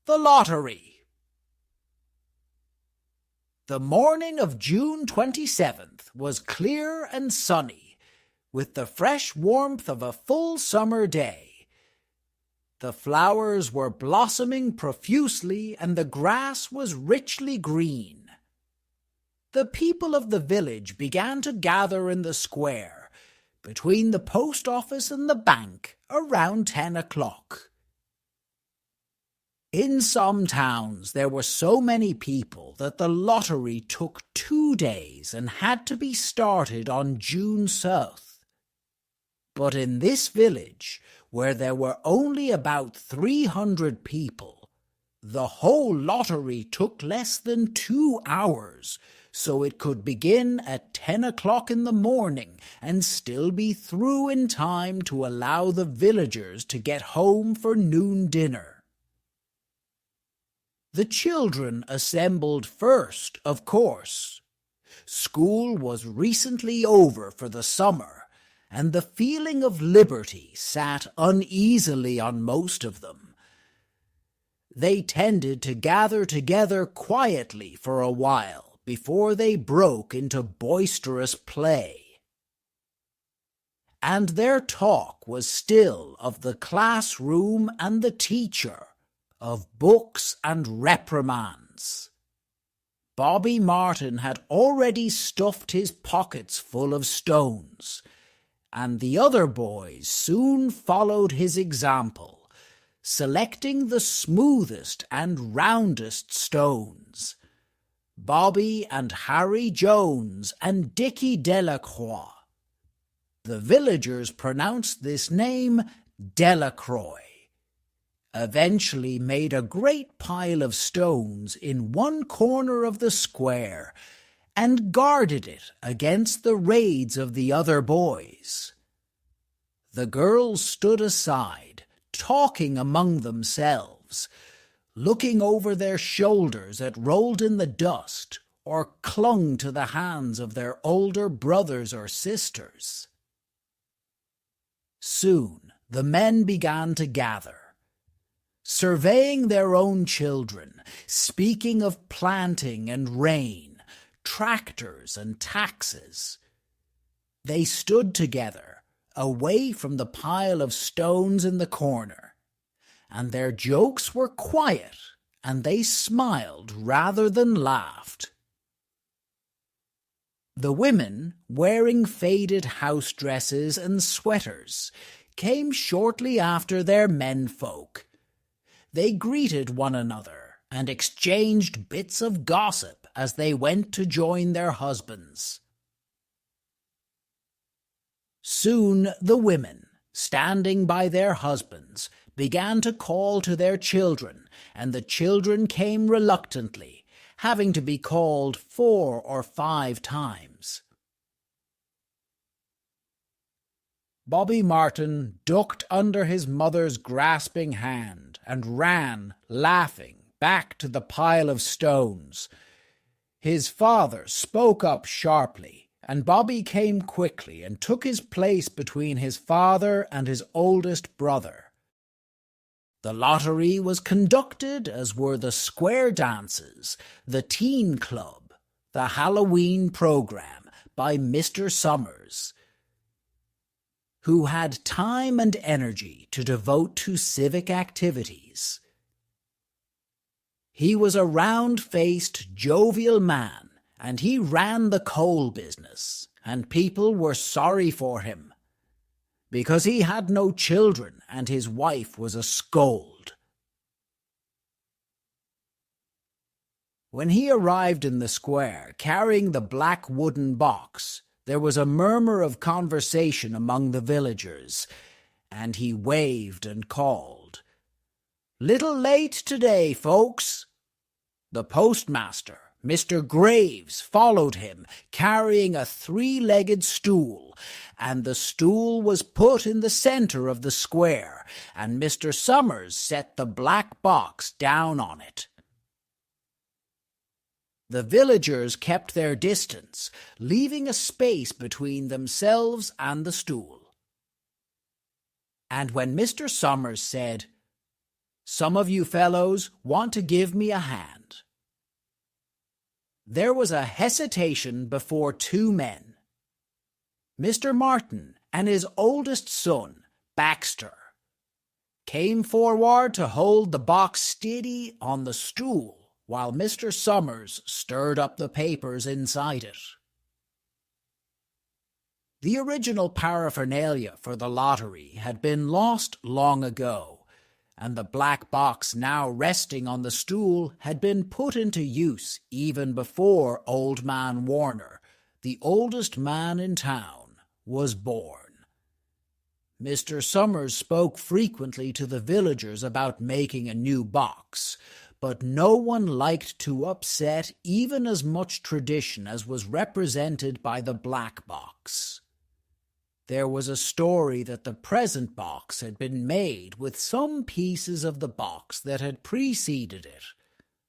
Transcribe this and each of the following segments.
the lottery. The morning of June 27th was clear and sunny, with the fresh warmth of a full summer day. The flowers were blossoming profusely, and the grass was richly green. The people of the village began to gather in the square, between the post office and the bank, around 10 o'clock. In some towns there were so many people that the lottery took 2 days and had to be started on June 7th. But in this village, where there were only about 300 people, the whole lottery took less than 2 hours, so it could begin at 10 o'clock in the morning and still be through in time to allow the villagers to get home for noon dinner. The children assembled first, of course. School was recently over for the summer, and the feeling of liberty sat uneasily on most of them. They tended to gather together quietly for a while before they broke into boisterous play. And their talk was still of the classroom and the teacher, of books and reprimands. Bobby Martin had already stuffed his pockets full of stones, and the other boys soon followed his example, selecting the smoothest and roundest stones. Bobby and Harry Jones and Dickie Delacroix. The villagers pronounced this name Delacroix. Eventually made a great pile of stones in one corner of the square and guarded it against the raids of the other boys. The girls stood aside, talking among themselves, looking over their shoulders that rolled in the dust or clung to the hands of their older brothers or sisters. Soon the men began to gather, surveying their own children, speaking of planting and rain, tractors and taxes. They stood together, away from the pile of stones in the corner, and their jokes were quiet, and they smiled rather than laughed. The women, wearing faded house dresses and sweaters, came shortly after their menfolk. They greeted one another and exchanged bits of gossip as they went to join their husbands. Soon the women, standing by their husbands, began to call to their children, and the children came reluctantly, having to be called 4 or 5 times. Bobby Martin ducked under his mother's grasping hand and ran, laughing, back to the pile of stones. His father spoke up sharply, and Bobby came quickly and took his place between his father and his oldest brother. The lottery was conducted as were the square dances, the teen club, the Halloween program by Mr. Summers, who had time and energy to devote to civic activities. He was a round-faced, jovial man, and he ran the coal business, and people were sorry for him, because he had no children and his wife was a scold. When he arrived in the square, carrying the black wooden box, there was a murmur of conversation among the villagers, and he waved and called, "Little late today, folks." The postmaster, Mr. Graves, followed him, carrying a 3-legged stool, and the stool was put in the center of the square, and Mr. Summers set the black box down on it. The villagers kept their distance, leaving a space between themselves and the stool. And when Mr. Summers said, Some of you fellows want to give me a hand." There was a hesitation before two men. Mr. Martin and his oldest son, Baxter, came forward to hold the box steady on the stool while Mr. Summers stirred up the papers inside it. The original paraphernalia for the lottery had been lost long ago, and the black box now resting on the stool had been put into use even before Old Man Warner, the oldest man in town, was born. Mr. Summers spoke frequently to the villagers about making a new box, but no one liked to upset even as much tradition as was represented by the black box. There was a story that the present box had been made with some pieces of the box that had preceded it,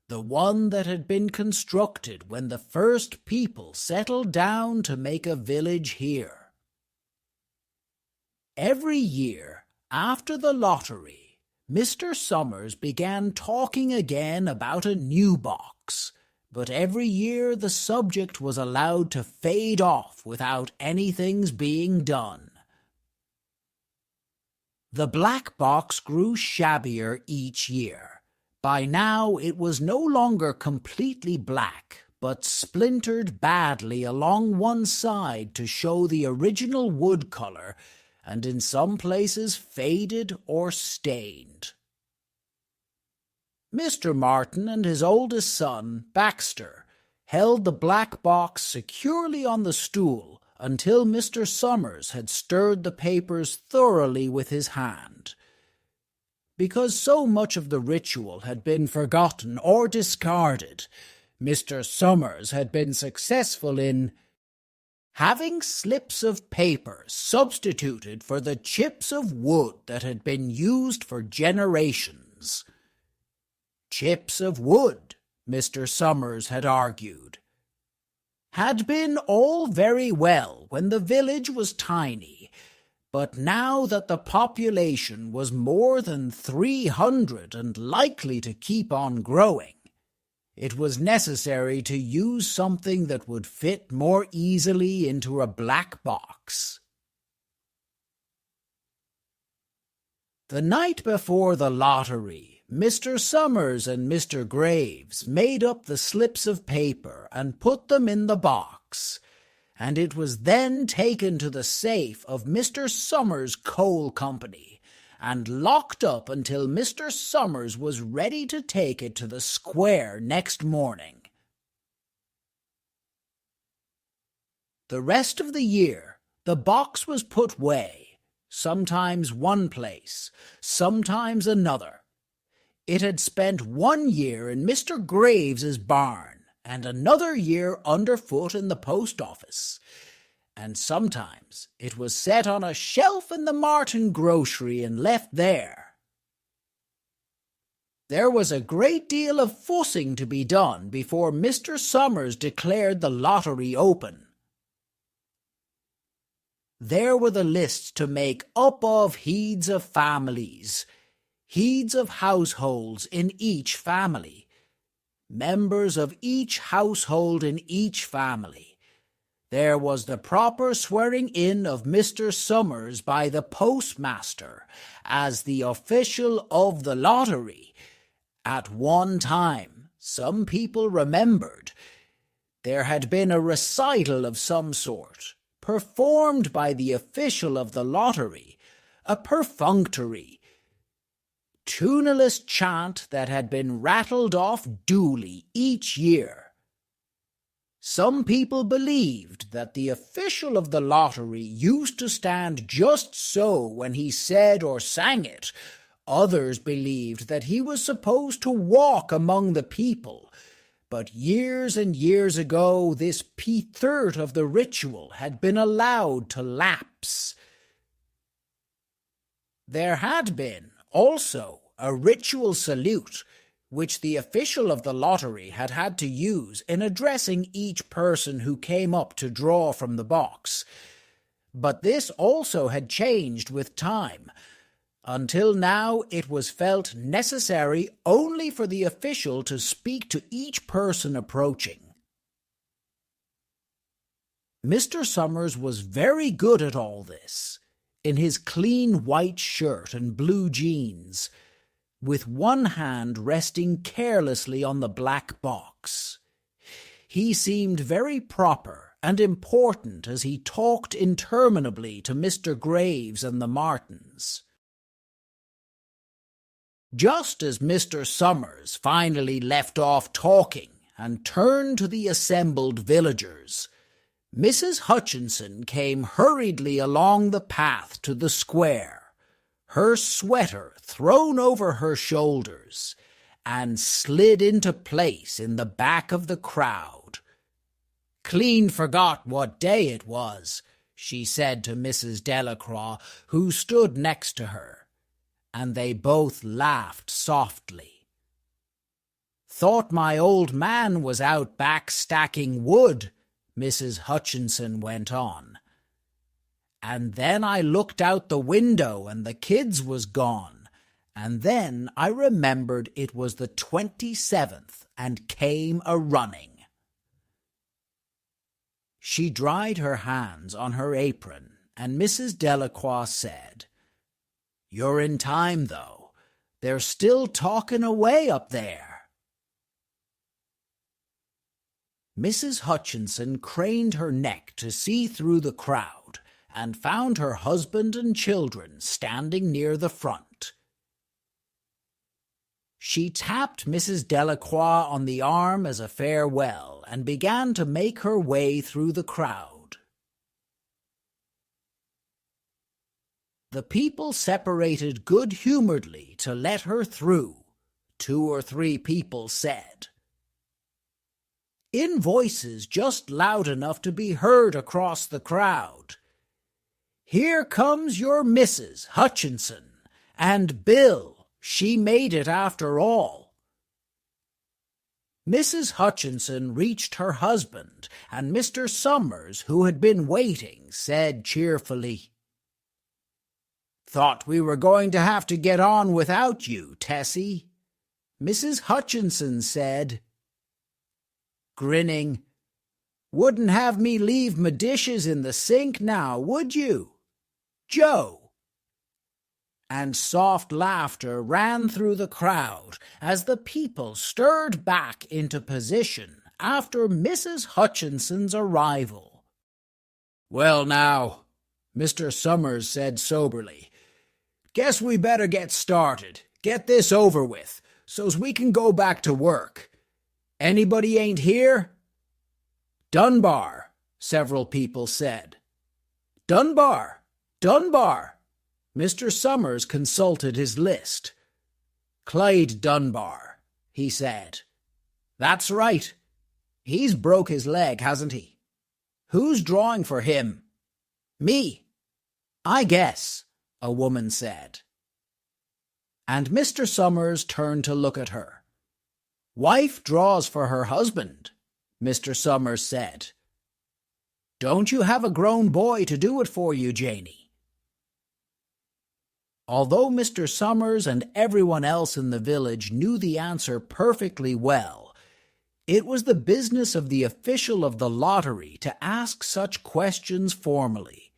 the one that had been constructed when the first people settled down to make a village here. Every year, after the lottery, Mr. Summers began talking again about a new box, but every year the subject was allowed to fade off without anything's being done. The black box grew shabbier each year. By now it was no longer completely black, but splintered badly along one side to show the original wood color, and in some places faded or stained. Mr. Martin and his oldest son, Baxter, held the black box securely on the stool until Mr. Summers had stirred the papers thoroughly with his hand. Because so much of the ritual had been forgotten or discarded, Mr. Summers had been successful in having slips of paper substituted for the chips of wood that had been used for generations. Chips of wood, Mr. Summers had argued, had been all very well when the village was tiny, but now that the population was more than 300 and likely to keep on growing, it was necessary to use something that would fit more easily into a black box. The night before the lottery, Mr. Summers and Mr. Graves made up the slips of paper and put them in the box, and it was then taken to the safe of Mr. Summers' Coal Company and locked up until Mr. Summers was ready to take it to the square next morning. The rest of the year, the box was put away, sometimes one place, sometimes another. It had spent 1 year in Mr. Graves's barn, and another year underfoot in the post office, and sometimes it was set on a shelf in the Martin grocery and left there. There was a great deal of fussing to be done before Mr. Summers declared the lottery open. There were the lists to make up of heads of families, heads of households in each family, members of each household in each family. There was the proper swearing in of Mr. Summers by the postmaster as the official of the lottery. At one time, some people remembered, there had been a recital of some sort, performed by the official of the lottery, a perfunctory, tuneless chant that had been rattled off duly each year. Some people believed that the official of the lottery used to stand just so when he said or sang it. Others believed that he was supposed to walk among the people. But years and years ago, this third of the ritual had been allowed to lapse. There had been, also, a ritual salute, which the official of the lottery had had to use in addressing each person who came up to draw from the box. But this also had changed with time. Until now, it was felt necessary only for the official to speak to each person approaching. Mr. Summers was very good at all this, in his clean white shirt and blue jeans, with one hand resting carelessly on the black box. He seemed very proper and important as he talked interminably to Mr. Graves and the Martins. Just as Mr. Summers finally left off talking and turned to the assembled villagers, Mrs. Hutchinson came hurriedly along the path to the square, her sweater thrown over her shoulders, and slid into place in the back of the crowd. "Clean forgot what day it was," she said to Mrs. Delacroix, who stood next to her, and they both laughed softly. "Thought my old man was out back stacking wood," Mrs. Hutchinson went on. "And then I looked out the window and the kids was gone, and then I remembered it was the 27th and came a-running." She dried her hands on her apron, and Mrs. Delacroix said, "You're in time, though. They're still talking away up there." Mrs. Hutchinson craned her neck to see through the crowd, and found her husband and children standing near the front. She tapped Mrs. Delacroix on the arm as a farewell, and began to make her way through the crowd. The people separated good-humoredly to let her through, 2 or 3 people said, in voices just loud enough to be heard across the crowd. "Here comes your Mrs. Hutchinson, and Bill, she made it after all." Mrs. Hutchinson reached her husband, and Mr. Summers, who had been waiting, said cheerfully, "Thought we were going to have to get on without you, Tessie." Mrs. Hutchinson said, grinning, "Wouldn't have me leave my dishes in the sink now, would you, Joe?" And soft laughter ran through the crowd as the people stirred back into position after Mrs. Hutchinson's arrival. "Well now," Mr. Summers said soberly, "guess we better get started, get this over with, so's we can go back to work. Anybody ain't here?" "Dunbar," several people said. "Dunbar, Dunbar." Mr. Summers consulted his list. "Clyde Dunbar," he said. "That's right. He's broke his leg, hasn't he? Who's drawing for him?" "Me, I guess," a woman said. And Mr. Summers turned to look at her. "Wife draws for her husband," Mr. Summers said. "Don't you have a grown boy to do it for you, Janie?" Although Mr. Summers and everyone else in the village knew the answer perfectly well, it was the business of the official of the lottery to ask such questions formally.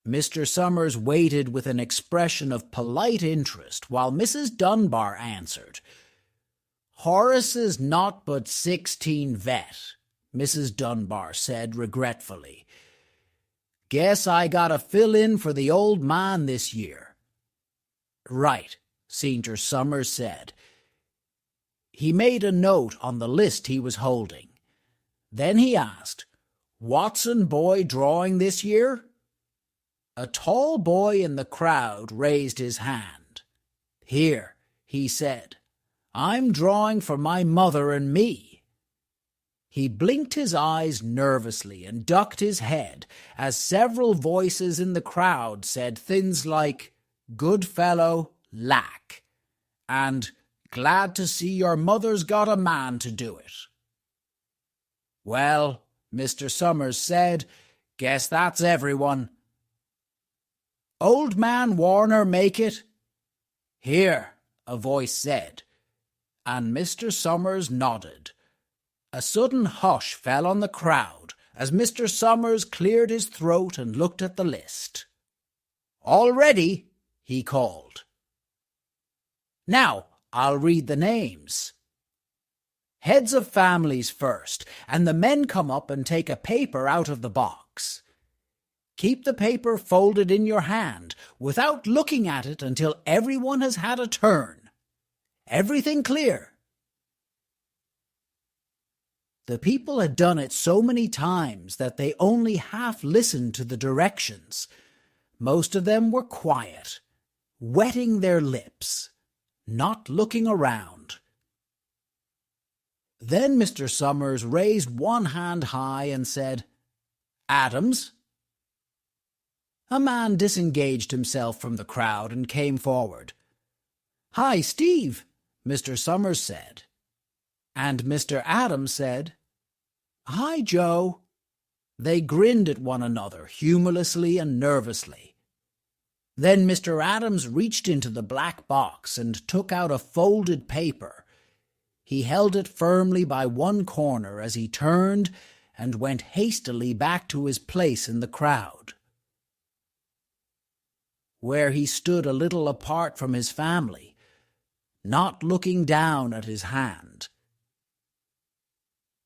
Mr. Summers waited with an expression of polite interest while Mrs. Dunbar answered, "Horace is not but 16 vet," Mrs. Dunbar said regretfully. "Guess I gotta fill in for the old man this year." "Right," Senior Summers said. He made a note on the list he was holding. Then he asked, "Watson boy drawing this year?" A tall boy in the crowd raised his hand. "Here," he said. "I'm drawing for my mother and me." He blinked his eyes nervously and ducked his head as several voices in the crowd said things like, "Good fellow, lack," and "Glad to see your mother's got a man to do it." "Well," Mr. Summers said, "guess that's everyone." Old Man Warner make it?" "Here," a voice said, and Mr. Somers nodded. A sudden hush fell on the crowd as Mr. Somers cleared his throat and looked at the list. "All ready?" he called. "Now, I'll read the names. Heads of families first, and the men come up and take a paper out of the box. Keep the paper folded in your hand without looking at it until everyone has had a turn. Everything clear?" The people had done it so many times that they only half listened to the directions. Most of them were quiet, wetting their lips, not looking around. Then Mr. Somers raised one hand high and said, "Adams." A man disengaged himself from the crowd and came forward. "Hi, Steve," Mr. Somers said. And Mr. Adams said, "Hi, Joe." They grinned at one another humorlessly and nervously. Then Mr. Adams reached into the black box and took out a folded paper. He held it firmly by one corner as he turned and went hastily back to his place in the crowd, where he stood a little apart from his family, not looking down at his hand.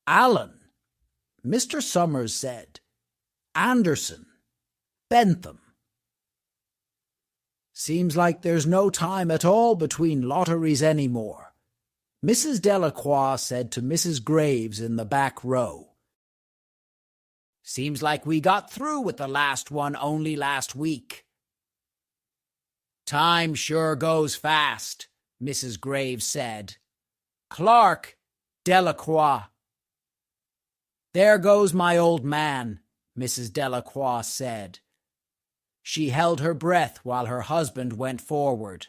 "Allen," Mr. Somers said. "Anderson, Bentham." "Seems like there's no time at all between lotteries anymore," Mrs. Delacroix said to Mrs. Graves in the back row. "Seems like we got through with the last one only last week." "Time sure goes fast," Mrs. Graves said. "Clark, Delacroix." "There goes my old man," Mrs. Delacroix said. She held her breath while her husband went forward.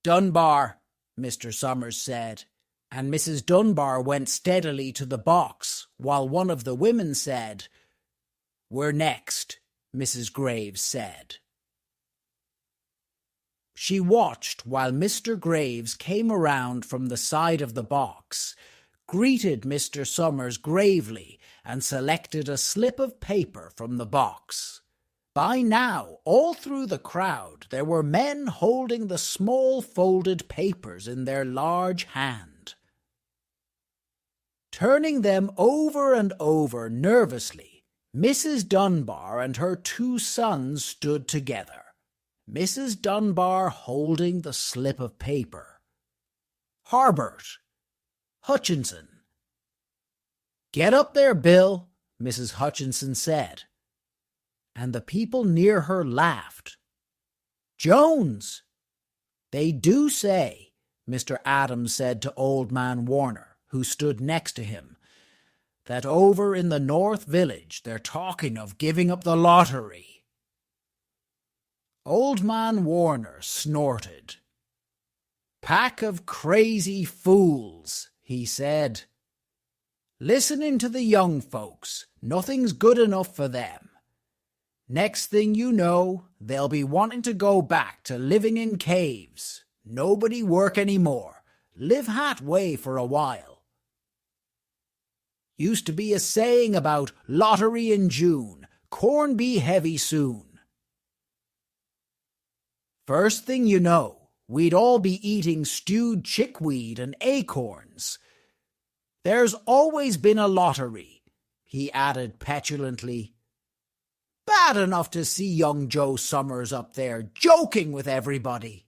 "Dunbar," Mr. Somers said, and Mrs. Dunbar went steadily to the box, while one of the women said, "We're next," Mrs. Graves said. She watched while Mr. Graves came around from the side of the box, greeted Mr. Somers gravely, and selected a slip of paper from the box. By now, all through the crowd, there were men holding the small folded papers in their large hand. Turning them over and over nervously, Mrs. Dunbar and her two sons stood together, Mrs. Dunbar holding the slip of paper. "Harbert, Hutchinson." "Get up there, Bill," Mrs. Hutchinson said, and the people near her laughed. "Jones." "They do say," Mr. Adams said to Old Man Warner, who stood next to him, "that over in the North Village they're talking of giving up the lottery." Old Man Warner snorted. "Pack of crazy fools," he said. "Listening to the young folks, nothing's good enough for them. Next thing you know, they'll be wanting to go back to living in caves. Nobody work any more. Live halfway for a while. Used to be a saying about lottery in June, corn be heavy soon. First thing you know, we'd all be eating stewed chickweed and acorns. There's always been a lottery," he added petulantly. "Bad enough to see young Joe Somers up there joking with everybody."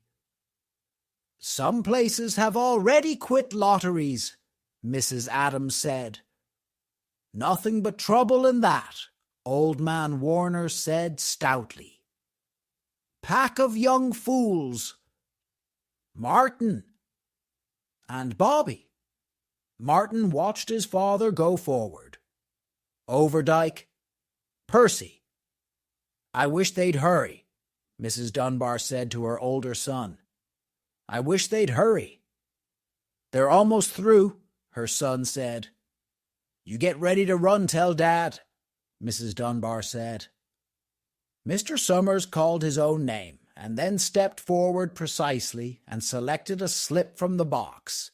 "Some places have already quit lotteries," Mrs. Adams said. "Nothing but trouble in that," Old Man Warner said stoutly. "Pack of young fools. Martin." And Bobby. Martin watched his father go forward. Overdyke. Percy. "I wish they'd hurry," Mrs. Dunbar said to her older son. "I wish they'd hurry." "They're almost through," her son said. "You get ready to run, tell Dad," Mrs. Dunbar said. Mr. Summers called his own name and then stepped forward precisely and selected a slip from the box.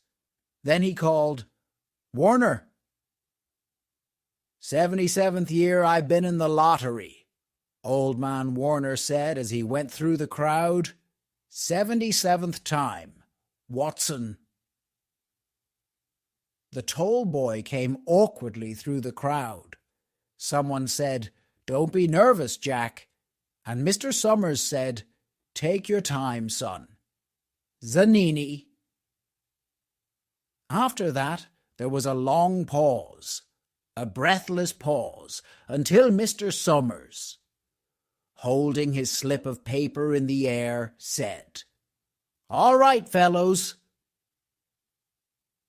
Then he called, "Warner." "77th year I've been in the lottery," Old Man Warner said as he went through the crowd. "77th time. Watson." The tall boy came awkwardly through the crowd. Someone said, "Don't be nervous, Jack." And Mr. Summers said, "Take your time, son. Zanini." After that, there was a long pause, a breathless pause, until Mr. Summers, holding his slip of paper in the air, said, "All right, fellows."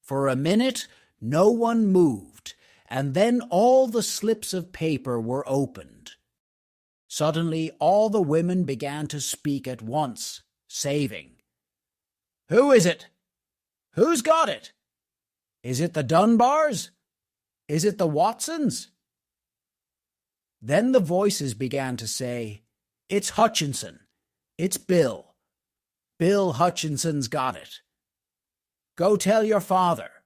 For a minute, no one moved, and then all the slips of paper were opened. Suddenly, all the women began to speak at once, saving. "Who is it? Who's got it? Is it the Dunbars? Is it the Watsons?" Then the voices began to say, "It's Hutchinson. It's Bill. Bill Hutchinson's got it. Go tell your father,"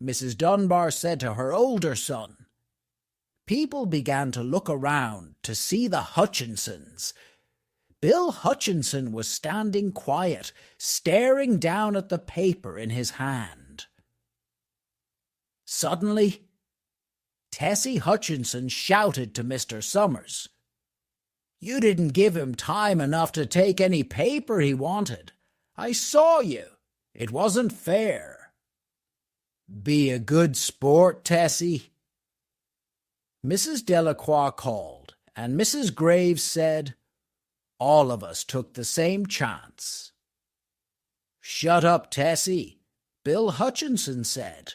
Mrs. Dunbar said to her older son. People began to look around to see the Hutchinsons. Bill Hutchinson was standing quiet, staring down at the paper in his hand. Suddenly, Tessie Hutchinson shouted to Mr. Summers, "You didn't give him time enough to take any paper he wanted. I saw you. It wasn't fair." "Be a good sport, Tessie." Mrs. Delacroix called, and Mrs. Graves said, "All of us took the same chance." "Shut up, Tessie," Bill Hutchinson said.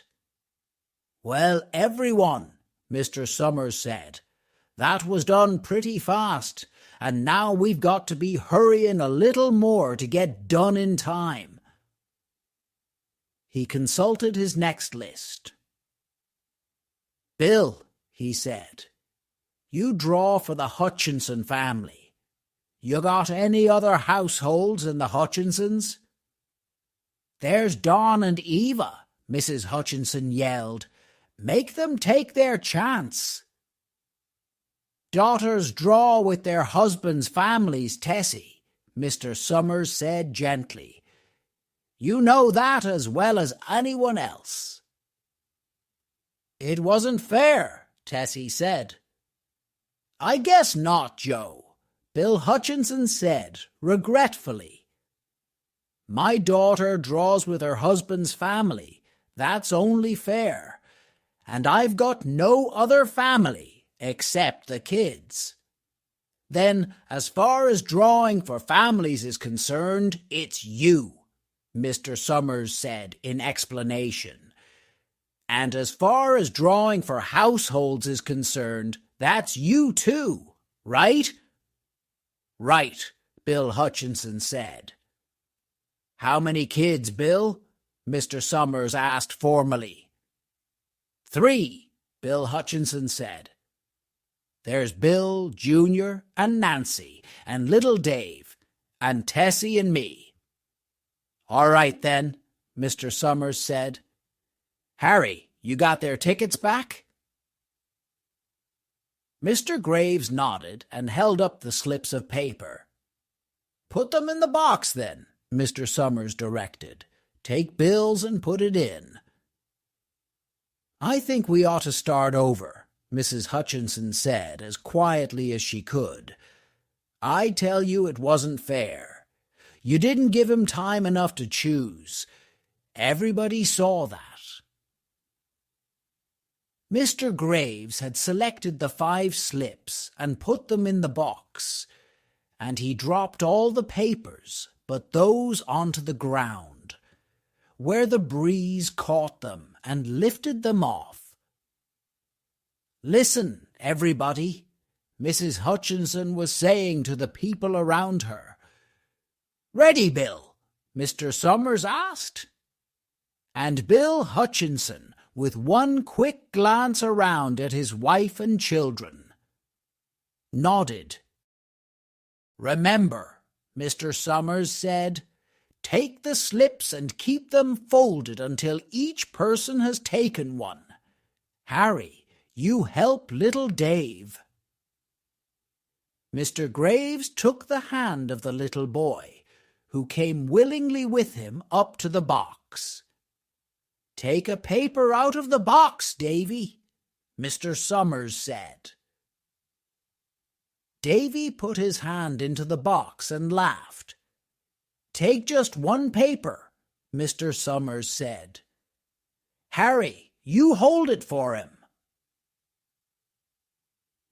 "Well, everyone," Mr. Summers said, "that was done pretty fast, and now we've got to be hurrying a little more to get done in time." He consulted his next list. "Bill," he said, "you draw for the Hutchinson family. You got any other households in the Hutchinsons?" "There's Don and Eva," Mrs. Hutchinson yelled. "Make them take their chance." "Daughters draw with their husbands' families, Tessie," Mr. Summers said gently. "You know that as well as anyone else." "It wasn't fair," Tessie said. "I guess not, Joe," Bill Hutchinson said, regretfully. "My daughter draws with her husband's family. That's only fair. And I've got no other family except the kids. Then, as far as drawing for families is concerned, it's you," Mr. Summers said in explanation. "And as far as drawing for households is concerned, that's you too, right?" "Right," Bill Hutchinson said. "How many kids, Bill?" Mr. Summers asked formally. "3," Bill Hutchinson said. "There's Bill, Jr., and Nancy, and little Dave, and Tessie and me." "All right, then," Mr. Summers said. "Harry, you got their tickets back?" Mr. Graves nodded and held up the slips of paper. "Put them in the box, then," Mr. Summers directed. "Take Bill's and put it in." "I think we ought to start over," Mrs. Hutchinson said as quietly as she could. "I tell you it wasn't fair. You didn't give him time enough to choose. Everybody saw that." Mr. Graves had selected the 5 slips and put them in the box, and he dropped all the papers but those onto the ground, where the breeze caught them and lifted them off. "Listen, everybody," Mrs. Hutchinson was saying to the people around her. "Ready, Bill?" Mr. Summers asked. And Bill Hutchinson, with one quick glance around at his wife and children, nodded Remember, Mr. Summers said, take the slips and keep them folded until each person has taken one. Harry, you help little Dave. Mr. Graves took the hand of the little boy, who came willingly with him up to the box. Take a paper out of the box, Davy, Mr. Summers said. Davy put his hand into the box and laughed. Take just one paper, Mr. Summers said. Harry, you hold it for him.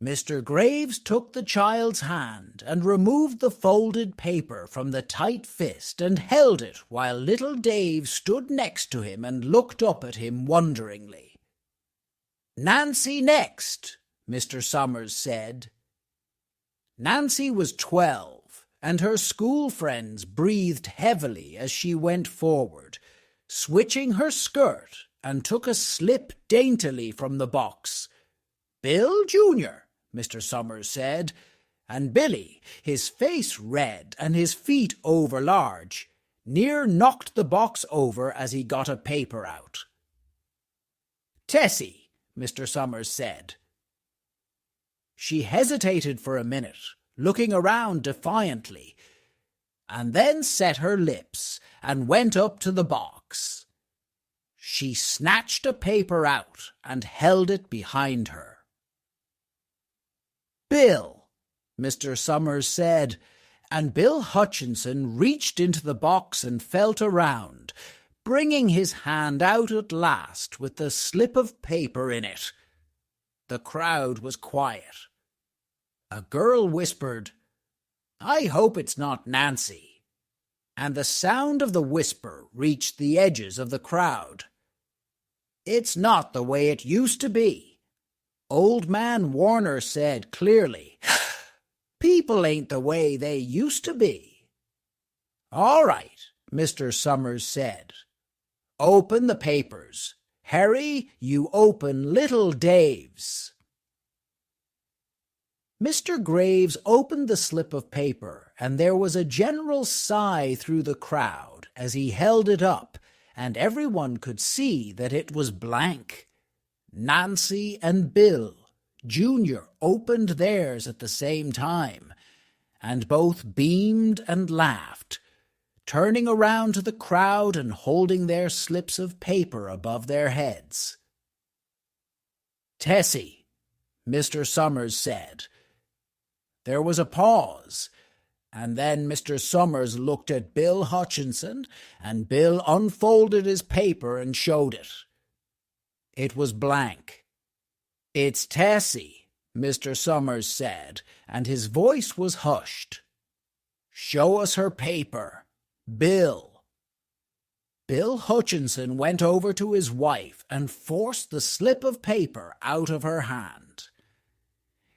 Mr. Graves took the child's hand and removed the folded paper from the tight fist and held it while little Dave stood next to him and looked up at him wonderingly. Nancy next, Mr. Summers said. Nancy was 12, and her school friends breathed heavily as she went forward, switching her skirt, and took a slip daintily from the box. Bill, Jr., Mr. Summers said, and Billy, his face red and his feet overlarge, near knocked the box over as he got a paper out. Tessie, Mr. Summers said. She hesitated for a minute, looking around defiantly, and then set her lips and went up to the box. She snatched a paper out and held it behind her. Bill, Mr. Summers said, and Bill Hutchinson reached into the box and felt around, bringing his hand out at last with the slip of paper in it. The crowd was quiet. A girl whispered, I hope it's not Nancy, and the sound of the whisper reached the edges of the crowd. It's not the way it used to be. Old Man Warner said clearly, people ain't the way they used to be. All right, Mr. Summers said. Open the papers. Harry, you open little Dave's. Mr. Graves opened the slip of paper, and there was a general sigh through the crowd as he held it up, and everyone could see that it was blank. Nancy and Bill, Jr., opened theirs at the same time, and both beamed and laughed, turning around to the crowd and holding their slips of paper above their heads. Tessie, Mr. Summers said. There was a pause, and then Mr. Summers looked at Bill Hutchinson, and Bill unfolded his paper and showed it. It was blank. It's Tessie, Mr. Summers said, and his voice was hushed. Show us her paper. Bill. Bill Hutchinson went over to his wife and forced the slip of paper out of her hand.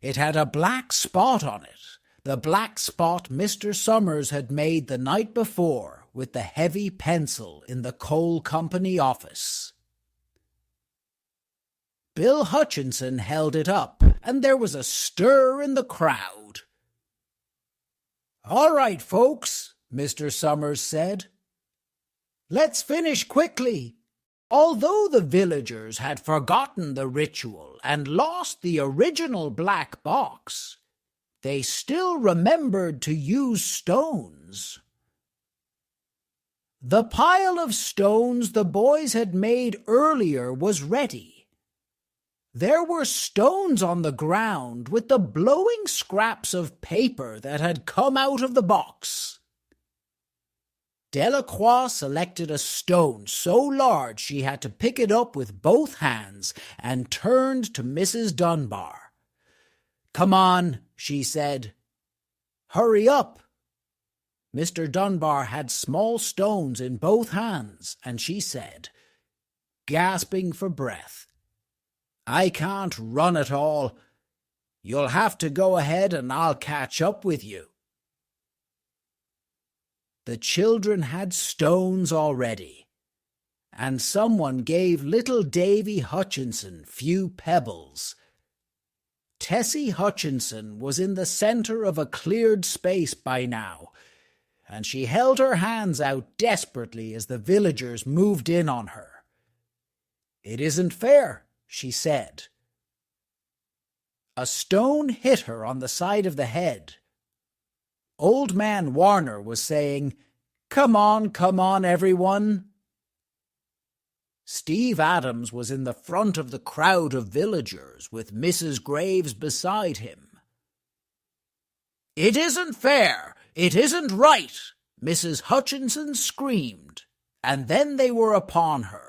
It had a black spot on it, the black spot Mr. Summers had made the night before with the heavy pencil in the coal company office. Bill Hutchinson held it up, and there was a stir in the crowd. All right, folks, Mr. Summers said. Let's finish quickly. Although the villagers had forgotten the ritual and lost the original black box, they still remembered to use stones. The pile of stones the boys had made earlier was ready. There were stones on the ground with the blowing scraps of paper that had come out of the box. Delacroix selected a stone so large she had to pick it up with both hands and turned to Mrs. Dunbar. Come on, she said. Hurry up. Mr. Dunbar had small stones in both hands, and she said, gasping for breath, I can't run at all. You'll have to go ahead and I'll catch up with you. The children had stones already, and someone gave little Davy Hutchinson few pebbles. Tessie Hutchinson was in the centre of a cleared space by now, and she held her hands out desperately as the villagers moved in on her. "It isn't fair," she said. A stone hit her on the side of the head. Old Man Warner was saying, come on, everyone." Steve Adams was in the front of the crowd of villagers, with Mrs. Graves beside him. "It isn't fair! It isn't right!" Mrs. Hutchinson screamed, and then they were upon her.